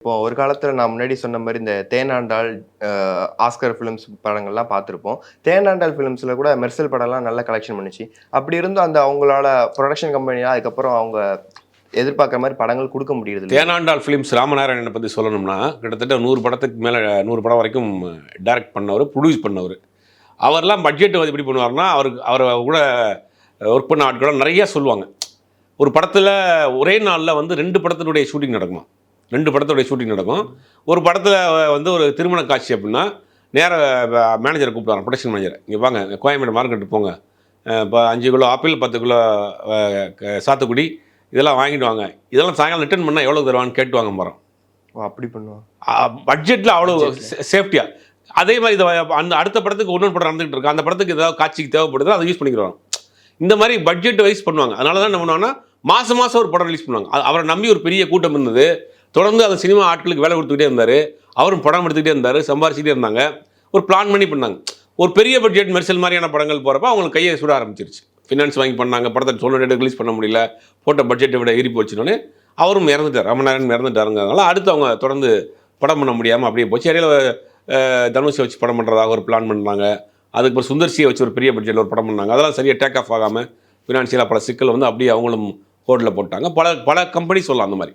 இப்போ ஒரு காலத்துல நான் முன்னாடி சொன்ன மாரி இந்த தேனாண்டாள், அ ஆஸ்கர் ஃபிலிம்ஸ் படங்கள்லாம் பார்த்துருப்போம். தேனாண்டாள் ஃபிலிம்ஸ்ல கூட மெர்சல் படம்லாம் நல்ல கலெக்ஷன் பண்ணுச்சு. அப்படி இருந்தும் அந்த அவங்களோட புரொடக்ஷன் கம்பெனியா அதுக்கப்புறம் அவங்க எதிர்பார்க்குற மாரி படங்கள் குடுக்க முடியறது இல்லையே. தேனாண்டாள் ஃபிலிம்ஸ் ராமநாராயணனை பற்றி சொல்லணும்னா கிட்டத்தட்ட 100 படத்துக்கு மேலே 100 படம் வரைக்கும் டைரக்ட் பண்ணவர், ப்ரொடியூஸ் பண்ணவர். அவர்லாம் பட்ஜெட் வந்து எப்படி பண்ணுவார்னா, அவரை கூட ஒர்க் பண்ண ஆட்களும் நிறைய சொல்லுவாங்க. ஒரு படத்தில் ஒரே நாளில் வந்து 2 படத்தினுடைய ஷூட்டிங் நடக்குமா, 2 படத்துடைய ஷூட்டிங் நடக்கும். ஒரு படத்தில் வந்து ஒரு திருமண காட்சி அப்படின்னா நேராக மேனேஜரை கூப்பிடுவாங்க, ப்ரொடக்ஷன் மேனேஜரை. இங்கே வாங்க, கோயம்பேடு மார்க்கெட்டு போங்க, இப்போ 5 கிலோ ஆப்பிள், 10 கிலோ சாத்துக்குடி இதெல்லாம் வாங்கிட்டு வாங்க. இதெல்லாம் சாயங்காலம் ரிட்டர்ன் பண்ணால் எவ்வளோ தருவான்னு கேட்டுவாங்க மரம். ஓ! அப்படி பண்ணுவாங்க. பட்ஜெட்டில் அவ்வளோ சேஃப்டியாக. அதே மாதிரி இதை அந்த அடுத்த படத்துக்கு இன்னொரு படம் நடந்துகிட்டு இருக்கு, அந்த படத்துக்கு ஏதாவது காட்சிக்கு தேவைப்படுதோ அதை யூஸ் பண்ணிக்கிறோம். இந்த மாதிரி பட்ஜெட் வைஸ் பண்ணுவாங்க. அதனால தான் என்ன பண்ணுவாங்கன்னா மாதம் மாதம் ஒரு படம் ரிலீஸ் பண்ணுவாங்க. அவரை நம்பி ஒரு பெரிய கூட்டம் இருந்தது. தொடர்ந்து அந்த சினிமா ஆட்களுக்கு வேலை கொடுத்துக்கிட்டே இருந்தார். அவரும் படம் எடுத்துக்கிட்டே இருந்தார், சம்பாரிச்சுக்கிட்டே இருந்தாங்க. ஒரு பிளான் பண்ணி பண்ணாங்க. ஒரு பெரிய பட்ஜெட் மெர்சல் மாதிரியான படங்கள் போகிறப்ப அவங்களுக்கு கையை சுட ஆரம்பிச்சிருச்சு. ஃபினான்ஸ் வாங்கி பண்ணாங்க, படத்தை சொன்ன டேட்டு ரிலீஸ் பண்ண முடியல, போட்ட பட்ஜெட்டை விட ஏறி போச்சுனோடனே அவரும் இறந்துட்டார், ராமநாராயணன் இறந்துட்டாருங்கிறதுனால அடுத்து அவங்க தொடர்ந்து படம் பண்ண முடியாமல் அப்படியே போச்சு. இடையில தனுஷை வச்சு படம் பண்ணுறதாக ஒரு பிளான் பண்ணாங்க. அதுக்கப்புறம் சுந்தர்சியை வச்சு ஒரு பெரிய பட்ஜெட்டில் ஒரு படம் பண்ணாங்க. அதெல்லாம் சரியாக டேக் ஆஃப் ஆகாமல் ஃபினான்ஷியலாக பல சிக்கல் வந்து அப்படியே அவங்களும் ஹோல்டில் போட்டாங்க. பல கம்பெனி சொல்லலாம் அந்த மாதிரி.